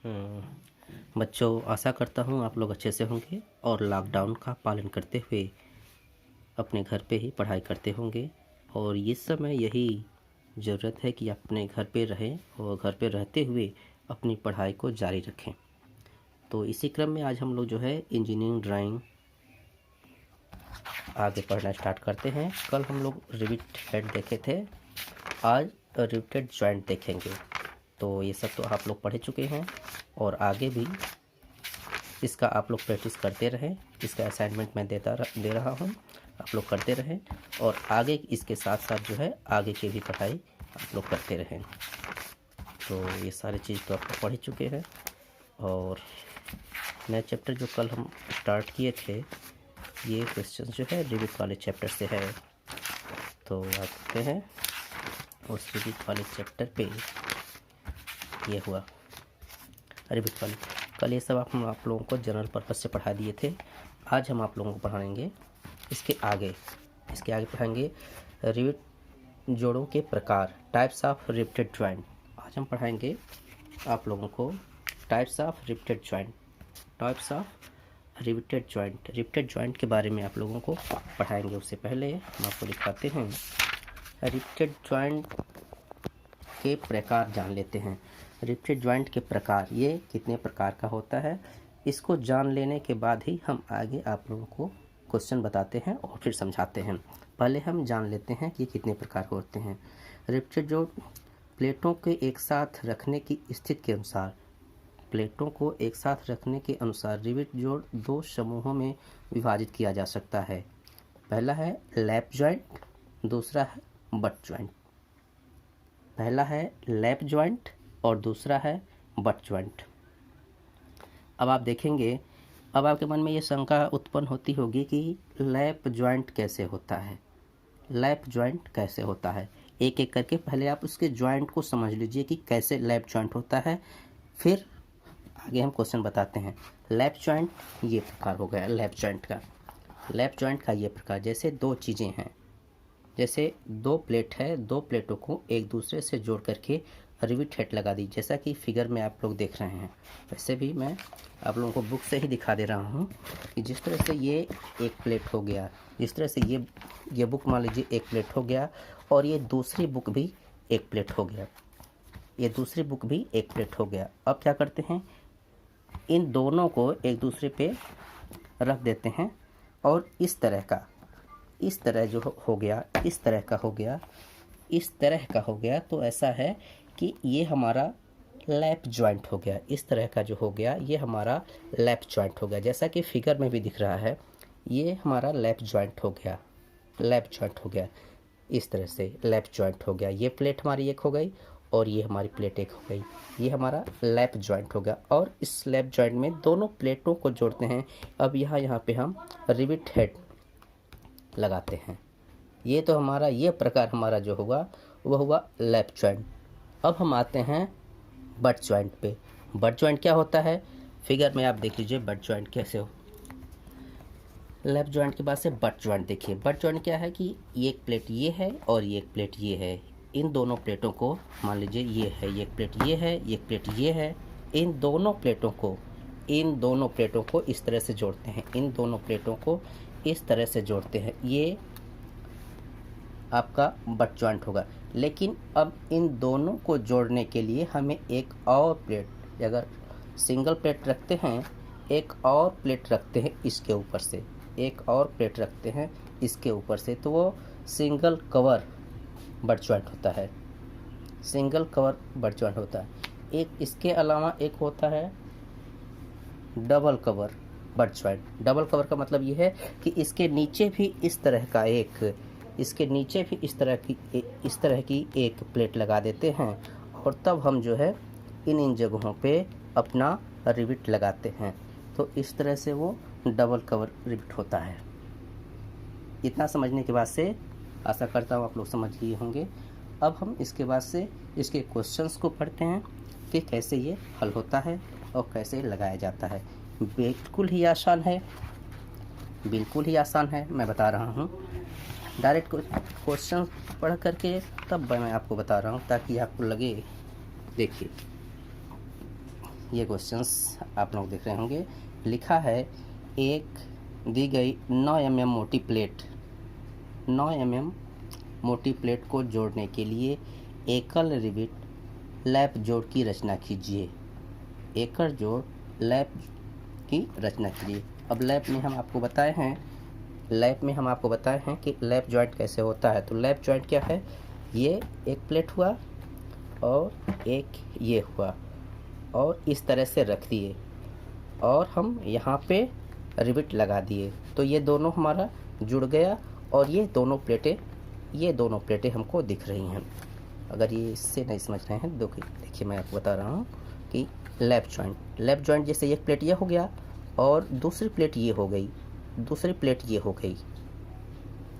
बच्चों, आशा करता हूँ आप लोग अच्छे से होंगे और लॉकडाउन का पालन करते हुए अपने घर पे ही पढ़ाई करते होंगे। और इस समय यही ज़रूरत है कि अपने घर पे रहें और घर पे रहते हुए अपनी पढ़ाई को जारी रखें। तो इसी क्रम में आज हम लोग जो है इंजीनियरिंग ड्राइंग आगे पढ़ना स्टार्ट करते हैं। कल हम लोग रिविट हेड देखे थे, आज रिविटेड जॉइंट देखेंगे। तो ये सब तो आप लोग पढ़ चुके हैं और आगे भी इसका आप लोग प्रैक्टिस करते रहें। इसका असाइनमेंट मैं दे रहा हूँ, आप लोग करते रहें और आगे इसके साथ साथ जो है आगे की भी पढ़ाई आप लोग करते रहें। तो ये सारी चीज़ तो आप लोग पढ़ चुके हैं और नया चैप्टर जो कल हम स्टार्ट किए थे, ये क्वेश्चन जो है रिविट वाले चैप्टर से है। तो आते हैं उस रिविट वाले चैप्टर पे। ये हुआ रिविट वाले, कल ये सब हम आप लोगों को जनरल पर्पस से पढ़ा दिए थे। आज हम आप लोगों को पढ़ाएंगे इसके आगे पढ़ाएंगे रिविट जोड़ों के प्रकार, टाइप्स ऑफ रिविटेड जॉइंट। आज हम पढ़ाएंगे आप लोगों को types of riveted joint, riveted joint के बारे में आप लोगों को पढ़ाएंगे। उससे पहले हम आपको दिखाते हैं रिविटेड जॉइंट के प्रकार जान लेते हैं। रिविटेड जॉइंट के प्रकार, ये कितने प्रकार का होता है, इसको जान लेने के बाद ही हम आगे आप लोगों को क्वेश्चन बताते हैं और फिर समझाते हैं। पहले हम जान लेते हैं कि कितने प्रकार होते हैं। रिविटेड जोड़ प्लेटों के एक साथ रखने की स्थिति के अनुसार, रिविट जोड़ दो समूहों में विभाजित किया जा सकता है। पहला है लैप जॉइंट, दूसरा है बट जॉइंट। पहला है लैप जॉइंट और दूसरा है बट जॉइंट। अब आप देखेंगे, अब आपके मन में ये शंका उत्पन्न होती होगी कि लैप जॉइंट कैसे होता है, एक एक करके पहले आप उसके जॉइंट को समझ लीजिए कि कैसे लैप जॉइंट होता है, फिर आगे हम क्वेश्चन बताते हैं। लैप जॉइंट ये प्रकार हो गया लैप जॉइंट का ये प्रकार। जैसे दो चीज़ें हैं, जैसे दो प्लेट है, दो प्लेटों को एक दूसरे से जोड़ करके रिविट हेड लगा दी, जैसा कि फिगर में आप लोग देख रहे हैं। वैसे भी मैं आप लोगों को बुक से ही दिखा दे रहा हूँ कि जिस तरह से ये एक प्लेट हो गया, जिस तरह से ये बुक मान लीजिए एक प्लेट हो गया और ये दूसरी बुक भी एक प्लेट हो गया, अब क्या करते हैं, इन दोनों को एक दूसरे पे रख देते हैं और इस तरह का हो गया। तो ऐसा है कि ये हमारा लैप जॉइंट हो गया। इस तरह का जो हो गया ये हमारा लैप जॉइंट हो गया, जैसा कि फिगर में भी दिख रहा है। ये हमारा लैप जॉइंट हो गया, इस तरह से लैप जॉइंट हो गया। ये प्लेट हमारी एक हो गई और ये हमारी प्लेट एक हो गई, ये हमारा लैप जॉइंट हो गया। और इस लैप जॉइंट में दोनों प्लेटों को जोड़ते हैं। अब यहाँ पे हम रिविट हेड लगाते हैं। ये तो हमारा ये प्रकार हमारा जो हुआ वह हुआ लैप जॉइंट। अब हम आते हैं बट जॉइंट पे। बट जॉइंट क्या होता है, फिगर में आप देख लीजिए बट जॉइंट कैसे हो। लैप जॉइंट के बाद से बट जॉइंट देखिए। बट जॉइंट क्या है कि एक प्लेट ये है और एक प्लेट ये है। इन दोनों प्लेटों को मान लीजिए ये है, एक प्लेट ये है, एक प्लेट ये है। इन दोनों प्लेटों को इस तरह से जोड़ते हैं, ये आपका बट जॉइंट होगा। लेकिन अब इन दोनों को जोड़ने के लिए हमें एक और प्लेट, अगर सिंगल प्लेट रखते हैं, एक और प्लेट रखते हैं इसके ऊपर से, तो वो सिंगल कवर बट जॉइंट होता है। एक इसके अलावा एक होता है double cover butt joint. Double cover का मतलब ये है कि इसके नीचे भी इस तरह की एक प्लेट लगा देते हैं और तब हम जो है इन जगहों पे अपना रिविट लगाते हैं। तो इस तरह से वो डबल कवर रिविट होता है। इतना समझने के बाद से आशा करता हूँ आप लोग समझ लिए होंगे। अब हम इसके बाद से इसके क्वेश्चंस को पढ़ते हैं कि कैसे ये हल होता है और कैसे लगाया जाता है। बिल्कुल ही आसान है, मैं बता रहा हूँ। डायरेक्ट क्वेश्चन पढ़ करके तब मैं आपको बता रहा हूँ ताकि आपको लगे। देखिए ये क्वेश्चंस आप लोग देख रहे होंगे। लिखा है एक दी गई 9 mm मोटी प्लेट, 9 mm मोटी प्लेट को जोड़ने के लिए एकल रिवेट लैप जोड़ की रचना कीजिए। एकल जोड़ लैप की रचना कीजिए। अब लैप में हम आपको बताए हैं कि लैप जॉइंट कैसे होता है। तो लैप जॉइंट क्या है, ये एक प्लेट हुआ और एक ये हुआ और इस तरह से रख दिए और हम यहाँ पे रिवेट लगा दिए, तो ये दोनों हमारा जुड़ गया और ये दोनों प्लेटें हमको दिख रही हैं। अगर ये इससे नहीं समझ रहे हैं, देखिए मैं आपको बता रहा हूँ कि लैप जॉइंट जैसे एक प्लेट ये हो गया और दूसरी प्लेट ये हो गई, दूसरी प्लेट ये हो गई।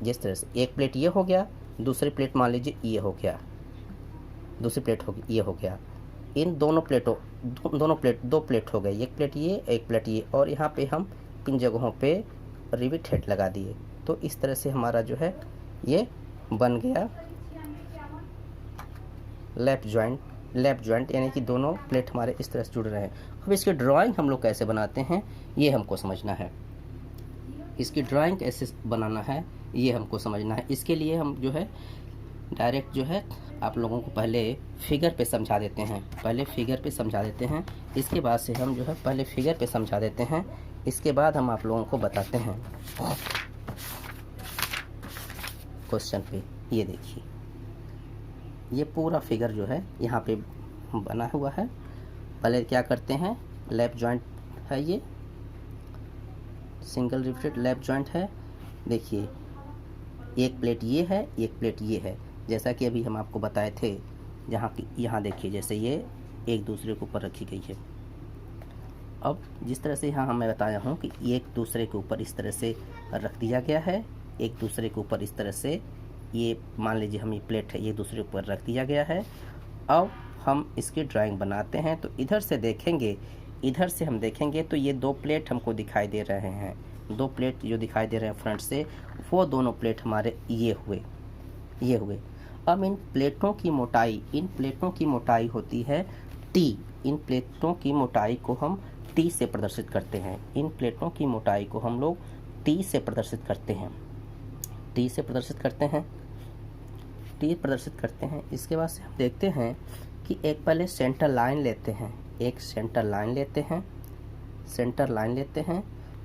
जिस तरह से एक प्लेट ये हो गया, दूसरी प्लेट मान लीजिए ये हो गया, दूसरी प्लेट हो गई ये हो गया। इन दोनों प्लेटों दो प्लेट हो गई, एक प्लेट ये और यहाँ पे हम इन जगहों पे रिवेट हेड लगा दिए। तो इस तरह से हमारा जो है ये बन गया लैप जॉइंट, यानी कि दोनों प्लेट हमारे इस तरह से जुड़ रहे हैं। अब इसकी ड्राइंग हम लोग कैसे बनाते हैं ये हमको समझना है। इसकी ड्राइंग कैसे बनाना है ये हमको समझना है। इसके लिए हम जो है डायरेक्ट जो है आप लोगों को पहले फिगर पे समझा देते हैं। इसके बाद से हम जो है पहले फिगर पे समझा देते हैं, इसके बाद हम आप लोगों को बताते हैं क्वेश्चन पे। ये देखिए, ये पूरा फिगर जो है यहाँ पे बना हुआ है। पहले क्या करते हैं, लैप जॉइंट है, ये सिंगल रिवेटेड लैप जॉइंट है। देखिए एक प्लेट ये है, एक प्लेट ये है, जैसा कि अभी हम आपको बताए थे। यहाँ देखिए, जैसे ये एक दूसरे के ऊपर रखी गई है। अब जिस तरह से यहाँ मैं बताया हूँ कि एक दूसरे के ऊपर इस तरह से रख दिया गया है, एक दूसरे के ऊपर इस तरह से, ये मान लीजिए हम ये प्लेट है, ये दूसरे के ऊपर रख दिया गया है। अब हम इसकी ड्राइंग बनाते हैं। तो इधर से हम देखेंगे तो ये दो प्लेट हमको दिखाई दे रहे हैं। दो प्लेट जो दिखाई दे रहे हैं फ्रंट से, वो दोनों प्लेट हमारे ये हुए। अब इन प्लेटों की मोटाई होती है T। इन प्लेटों की मोटाई को हम T से प्रदर्शित करते हैं। इन प्लेटों की मोटाई को हम लोग T से प्रदर्शित करते हैं। इसके बाद से हम देखते हैं कि एक पहले सेंटर लाइन लेते हैं,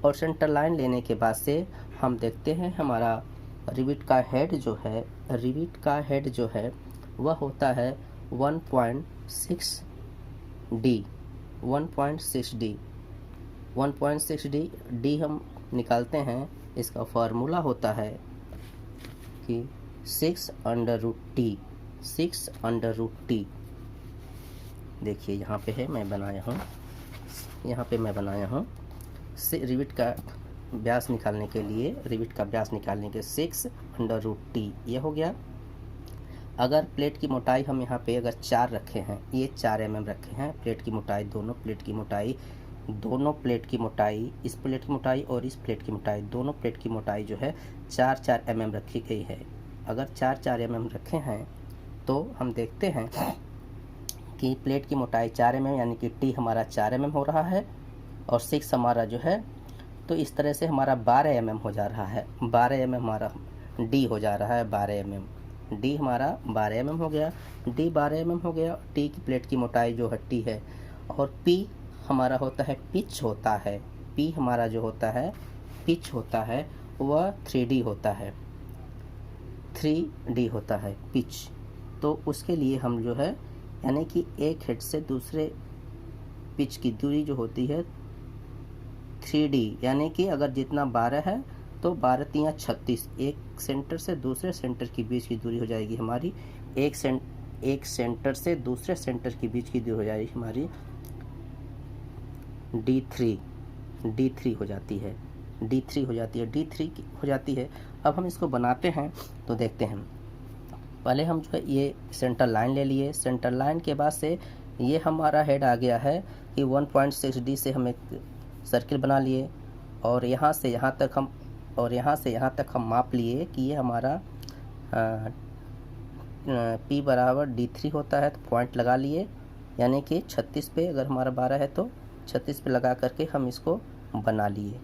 और सेंटर लाइन लेने के बाद से हम देखते हैं हमारा रिवेट का हेड जो है वह होता है 1.6D डी हम निकालते हैं। इसका फार्मूला होता है कि 6√T। देखिए यहाँ पे है, मैं बनाया हूँ रिवेट का व्यास निकालने के लिए, 6√T ये हो गया। अगर प्लेट की मोटाई हम यहाँ पे अगर 4 रखे हैं, ये 4 mm रखे हैं, प्लेट की मोटाई, दोनों प्लेट की मोटाई, इस प्लेट की मोटाई और इस प्लेट की मोटाई, दोनों प्लेट की मोटाई जो है 4-4 mm रखी गई है। अगर 4-4 mm रखे हैं तो हम देखते हैं कि प्लेट की मोटाई 4 mm, यानी कि T हमारा 4 mm हो रहा है और 6 हमारा जो है, तो इस तरह से हमारा 12 mm हो जा रहा है। 12 mm हमारा D हो जा रहा है, 12 mm D हमारा 12 mm हो गया। D 12 mm हो गया। T की प्लेट की मोटाई जो है T है, और P हमारा होता है पिच होता है। P हमारा जो होता है पिच होता है, वह 3D होता है, 3D होता है पिच। तो उसके लिए हम जो है, यानी कि एक हेड से दूसरे पिच की दूरी जो होती है 3D, यानी कि अगर जितना 12 है तो 12×3 = 36। एक सेंटर से दूसरे सेंटर के बीच की दूरी हो जाएगी हमारी, एक सेंटर से दूसरे सेंटर के बीच की दूरी हो जाएगी हमारी D3 हो जाती है, D3 हो जाती है। अब हम इसको बनाते हैं तो देखते हैं। पहले हम जो है ये सेंटर लाइन ले लिए। सेंटर लाइन के बाद से ये हमारा हेड आ गया है कि 1.6D से हम एक सर्किल बना लिए, और यहाँ से यहाँ तक हम माप लिए कि ये हमारा P = D3 होता है। तो पॉइंट लगा लिए यानी कि 36 पे अगर हमारा 12 है तो 36 पे लगा करके हम इसको बना लिए,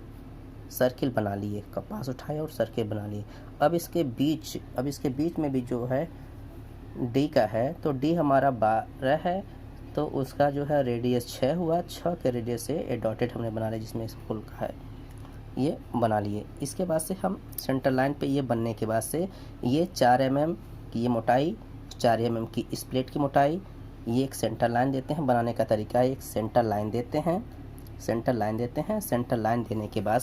सर्किल बना लिए, कपास उठाए और सर्किल बना लिए। अब इसके बीच में भी जो है डी का है, तो डी हमारा 12 है, तो उसका जो है रेडियस 6 हुआ। 6 के रेडियस से ये डॉटेड हमने बना लिया, जिसमें फुल का है ये बना लिए। इसके बाद से हम सेंटर लाइन पे ये बनने के बाद से ये 4 mm की ये मोटाई, 4 mm की इस प्लेट की मोटाई, ये एक सेंटर लाइन देते हैं। बनाने का तरीका है, एक सेंटर लाइन देते हैं, सेंटर लाइन देने के बाद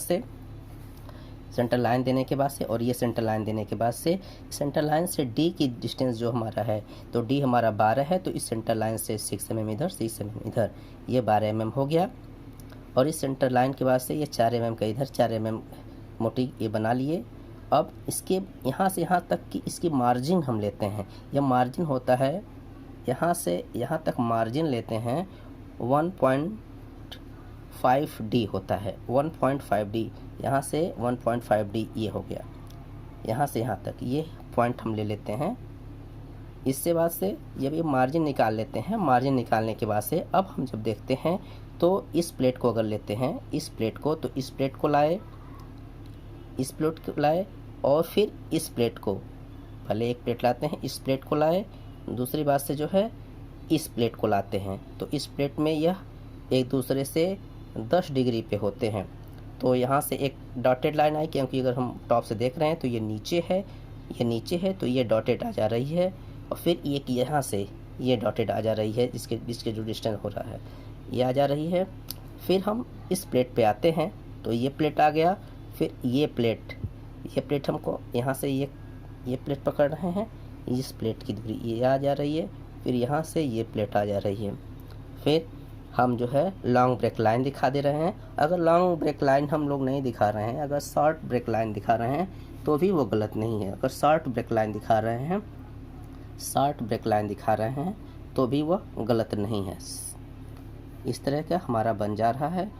से और ये सेंटर लाइन देने के बाद से सेंटर लाइन से डी की डिस्टेंस जो हमारा है, तो डी हमारा 12 है, तो इस सेंटर लाइन से 6 mm इधर, 6 mm इधर, ये 12 mm हो गया। और इस सेंटर लाइन के बाद से ये 4 mm का इधर, 4 mm मोटी ये बना लिए। अब इसके यहाँ से यहाँ तक की इसकी मार्जिन हम लेते हैं। यह मार्जिन होता है, यहाँ से यहाँ तक मार्जिन लेते हैं 1.5D होता है, 1.5D। यहाँ से 1.5D ये हो गया, यहाँ से यहाँ तक ये पॉइंट हम ले लेते हैं। इससे बाद से जब ये मार्जिन निकाल लेते हैं, मार्जिन निकालने के बाद से अब हम जब देखते हैं तो इस प्लेट को अगर लेते हैं, इस प्लेट को, तो इस प्लेट को लाए और फिर इस प्लेट को, पहले एक प्लेट लाते हैं, इस प्लेट को लाए, दूसरी बात से जो है इस प्लेट को लाते हैं। तो इस प्लेट में यह एक दूसरे से 10 डिग्री पे होते हैं। तो यहाँ से एक डॉटेड लाइन आई, क्योंकि अगर हम टॉप से देख रहे हैं तो ये नीचे है, तो ये डॉटेड आ जा रही है। और फिर ये यहाँ से ये डॉटेड आ जा रही है, जिसके जो डिस्टेंस हो रहा है ये आ जा रही है। फिर हम इस प्लेट पे आते हैं, तो ये प्लेट आ गया। फिर ये प्लेट हमको यहाँ से ये प्लेट पकड़ रहे हैं, इस प्लेट की दूरी ये आ जा रही है। फिर यहाँ से ये प्लेट आ जा रही है। फिर हम जो है लॉन्ग ब्रेक लाइन दिखा दे रहे हैं। अगर लॉन्ग ब्रेक लाइन हम लोग नहीं दिखा रहे हैं, अगर शॉर्ट ब्रेक लाइन दिखा रहे हैं तो भी वो गलत नहीं है। अगर शॉर्ट ब्रेक लाइन दिखा रहे हैं तो भी वह गलत नहीं है। इस तरह का हमारा बन जा रहा है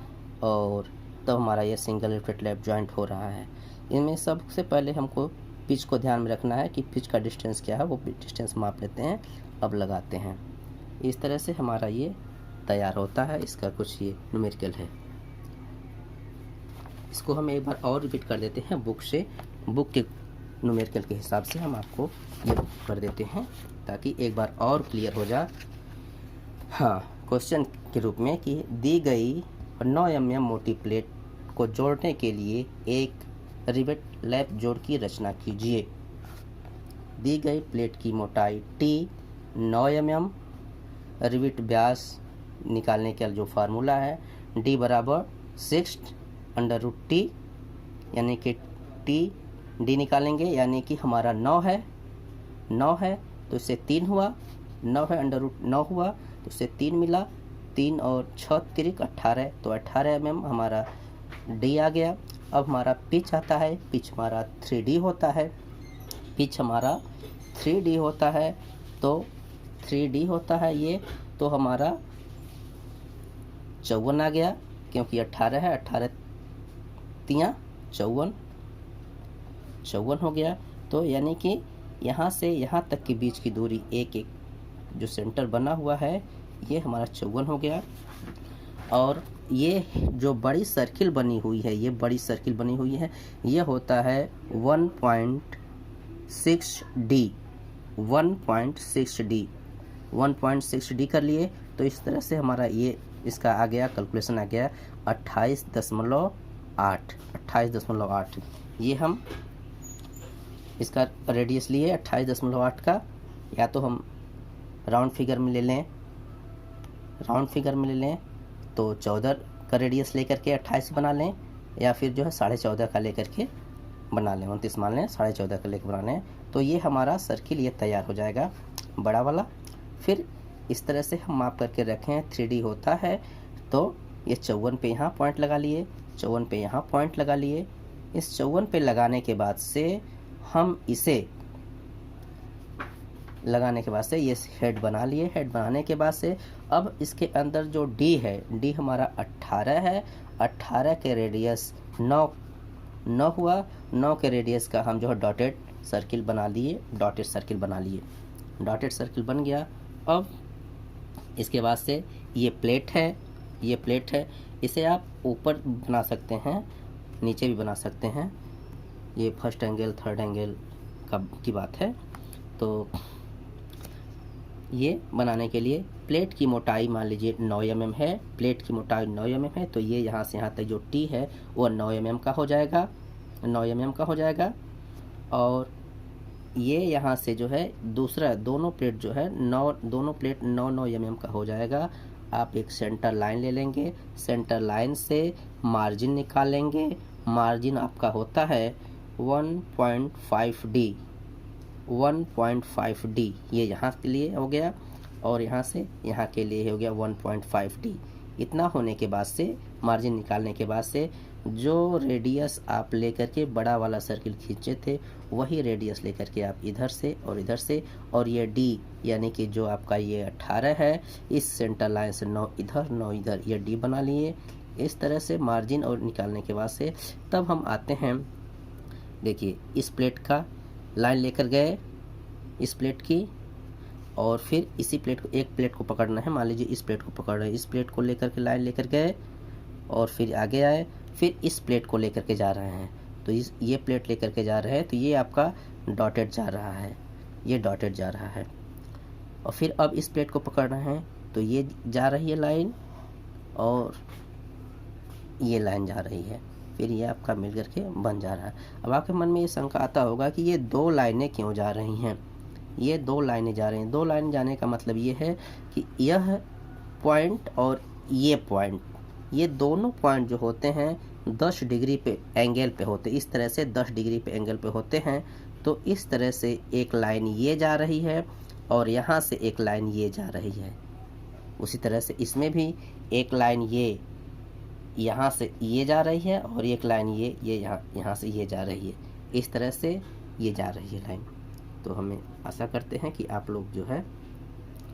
और तब हमारा ये सिंगल रिवेट लैप जॉइंट हो रहा है। इनमें सबसे पहले हमको पिच को ध्यान में रखना है कि पिच का डिस्टेंस क्या है, वो डिस्टेंस माप लेते हैं, अब लगाते हैं। इस तरह से हमारा ये तैयार होता है। इसका कुछ ये न्यूमेरिकल है। इसको हम एक बार और रिपीट कर देते हैं बुक के न्यूमेरिकल के हिसाब से हम आपको ये कर देते हैं, ताकि एक बार और क्लियर हो जाए। हाँ, क्वेश्चन के रूप में कि दी गई 9 mm मोटी प्लेट को जोड़ने के लिए एक रिवेट लैप जोड़ की रचना कीजिए। दी गई प्लेट की मोटाई T, 9 mm, रिवेट व्यास निकालने का जो फार्मूला है D बराबर 6√T, यानी कि D निकालेंगे, यानी कि हमारा 9 है तो इससे 3 हुआ, 9 है √9 हुआ तो इससे 3 मिला, 3 और 6 तिरिक 18, तो 18 mm हमारा D आ गया। अब हमारा पिच आता है, पिच हमारा 3D होता है, तो 3D होता है ये, तो हमारा 54 आ गया, क्योंकि 18 है, 18 तियाँ 54 हो गया। तो यानी कि यहाँ से यहाँ तक के बीच की दूरी एक जो सेंटर बना हुआ है ये हमारा 54 हो गया। और ये जो बड़ी सर्किल बनी हुई है, ये होता है 1.6D कर लिए। तो इस तरह से हमारा ये इसका आ गया, कैलकुलेशन आ गया 28.8। ये हम इसका रेडियस लिए 28.8 का, या तो हम राउंड फिगर में ले लें तो 14 का रेडियस लेकर के 28 बना लें, या फिर जो है 14.5 का लेकर के बना लें, 29 मान लें, 14.5 का लेकर बना लें। तो ये हमारा सर्किल ये तैयार हो जाएगा, बड़ा वाला। फिर इस तरह से हम माप करके रखें, 3D होता है, तो ये 54 पे यहाँ पॉइंट लगा लिए, 54 पे यहाँ पॉइंट लगा लिए। इस 54 पे लगाने के बाद से हम इसे ये हेड बना लिए। हेड बनाने के बाद से अब इसके अंदर जो D है, D हमारा 18 है, 18 के रेडियस 9 हुआ, 9 के रेडियस का हम जो है डॉटेड सर्किल बना लिए। डॉटेड सर्किल बन गया। अब इसके बाद से ये प्लेट है, ये प्लेट है, इसे आप ऊपर बना सकते हैं, नीचे भी बना सकते हैं। ये फर्स्ट एंगल थर्ड एंगल की बात है। तो ये बनाने के लिए प्लेट की मोटाई मान लीजिए 9 mm है, प्लेट की मोटाई 9 mm है, तो ये यहाँ से यहाँ तक जो टी है वो 9 mm का हो जाएगा, 9 mm का हो जाएगा। और ये यहाँ से जो है दूसरा दोनों प्लेट जो है दोनों प्लेट 9 mm का हो जाएगा। आप एक सेंटर लाइन ले लेंगे, सेंटर लाइन से मार्जिन निकालेंगे। मार्जिन आपका होता है 1.5D, 1.5D ये यहाँ के लिए हो गया, और यहाँ से यहाँ के लिए हो गया 1.5D। इतना होने के बाद से मार्जिन निकालने के बाद से जो रेडियस आप लेकर के बड़ा वाला सर्किल खींचे थे वही रेडियस लेकर के आप इधर से और इधर से, और ये D यानी कि जो आपका ये 18 है, इस सेंटर लाइन से 9 इधर 9 इधर, ये D बना लिए। इस तरह से मार्जिन और निकालने के बाद से तब हम आते हैं, देखिए इस प्लेट का लाइन लेकर गए, इस प्लेट की, और फिर इसी प्लेट को, एक प्लेट को पकड़ना है, मान लीजिए इस प्लेट को पकड़ रहे हैं, इस प्लेट को लेकर के लाइन लेकर गए और फिर आगे आए, फिर इस प्लेट को लेकर के जा रहे हैं। तो ये प्लेट लेकर के जा रहे हैं, तो ये आपका डॉटेड जा रहा है, ये डॉटेड जा रहा है। और फिर अब इस प्लेट को पकड़ रहे हैं, तो ये जा रही है लाइन और ये लाइन जा रही है, फिर ये आपका मिल करके बन जा रहा है। अब आपके मन में ये शंका आता होगा कि ये दो लाइनें क्यों जा रही हैं, ये दो लाइनें जा रही हैं। दो लाइन जाने का मतलब ये है कि यह पॉइंट और ये पॉइंट, ये दोनों पॉइंट जो होते हैं 10 डिग्री पे एंगल पे होते, इस तरह से 10 डिग्री पे एंगल पे होते हैं। तो इस तरह से एक लाइन ये जा रही है और यहाँ से एक लाइन ये जा रही है। उसी तरह से इसमें भी एक लाइन ये यहाँ से ये जा रही है और एक लाइन ये यहाँ से ये जा रही है। इस तरह से ये जा रही है लाइन। तो हमें आशा करते हैं कि आप लोग जो है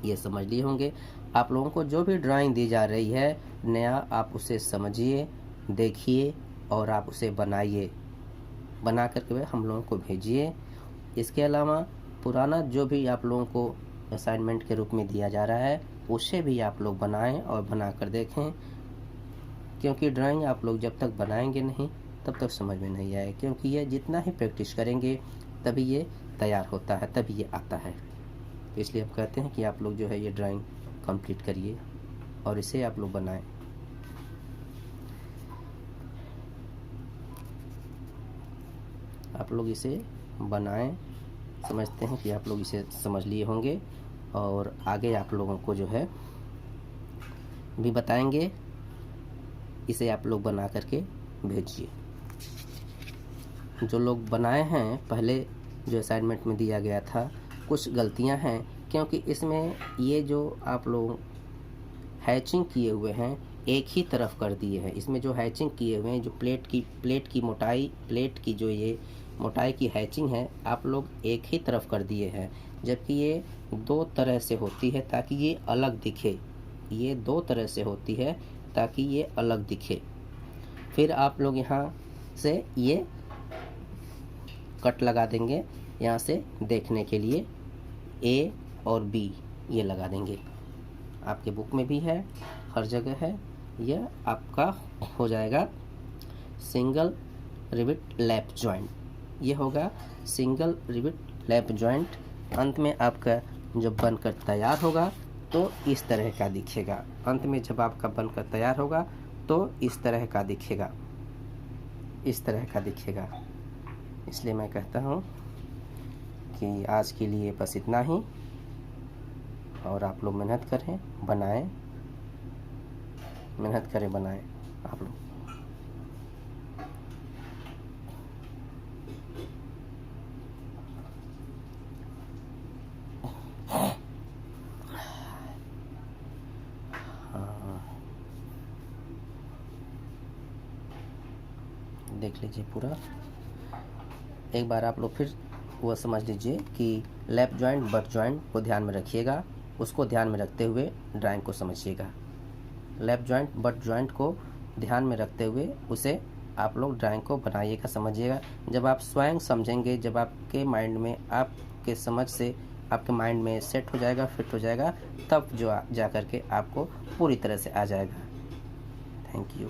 ये समझ लिए होंगे। आप लोगों को जो भी ड्राइंग दी जा रही है नया, आप उसे समझिए, देखिए और आप उसे बनाइए, बना करके हम लोगों को भेजिए। इसके अलावा पुराना जो भी आप लोगों को असाइनमेंट के रूप में दिया जा रहा है उसे भी आप लोग बनाएं और बना कर देखें, क्योंकि ड्राइंग आप लोग जब तक बनाएंगे नहीं तब तक समझ में नहीं आए, क्योंकि ये जितना ही प्रैक्टिस करेंगे तभी ये तैयार होता है, तभी ये आता है। तो इसलिए हम कहते हैं कि आप लोग जो है ये ड्राइंग कंप्लीट करिए और इसे आप लोग बनाएं। आप लोग इसे बनाएं, समझते हैं कि आप लोग इसे समझ लिए होंगे और आगे आप लोगों को जो है भी बताएंगे। इसे आप लोग बना करके भेजिए। जो लोग बनाए हैं पहले जो असाइनमेंट में दिया गया था, कुछ गलतियां हैं, क्योंकि इसमें ये जो आप लोग हैचिंग किए हुए हैं एक ही तरफ कर दिए हैं। इसमें जो हैचिंग किए हुए हैं, जो प्लेट की मोटाई, प्लेट की जो ये मोटाई की हैचिंग है आप लोग एक ही तरफ कर दिए हैं, जबकि ये दो तरह से होती है ताकि ये अलग दिखे। ये दो तरह से होती है ताकि ये अलग दिखे। फिर आप लोग यहाँ से ये कट लगा देंगे, यहाँ से देखने के लिए A और B ये लगा देंगे। आपके बुक में भी है, हर जगह है। यह आपका हो जाएगा सिंगल रिवेट लैप जॉइंट। ये होगा सिंगल रिवेट लैप जॉइंट। अंत में आपका जब बनकर तैयार होगा तो इस तरह का दिखेगा। अंत में जब आपका बनकर तैयार होगा तो इस तरह का दिखेगा, इस तरह का दिखेगा। इसलिए मैं कहता हूँ कि आज के लिए बस इतना ही, और आप लोग मेहनत करें, बनाएं, मेहनत करें, बनाएं आप लोग। देख लीजिए पूरा एक बार। आप लोग फिर वो समझ लीजिए कि लैप जॉइंट बट जॉइंट को ध्यान में रखिएगा, उसको ध्यान में रखते हुए ड्राइंग को समझिएगा। लैप जॉइंट बट जॉइंट को ध्यान में रखते हुए उसे आप लोग ड्राइंग को बनाइएगा, समझिएगा। जब आप स्वयं समझेंगे, जब आपके माइंड में, आपके समझ से आपके माइंड में सेट हो जाएगा, फिट हो जाएगा, तब जो जा कर के आपको पूरी तरह से आ जाएगा। Thank you.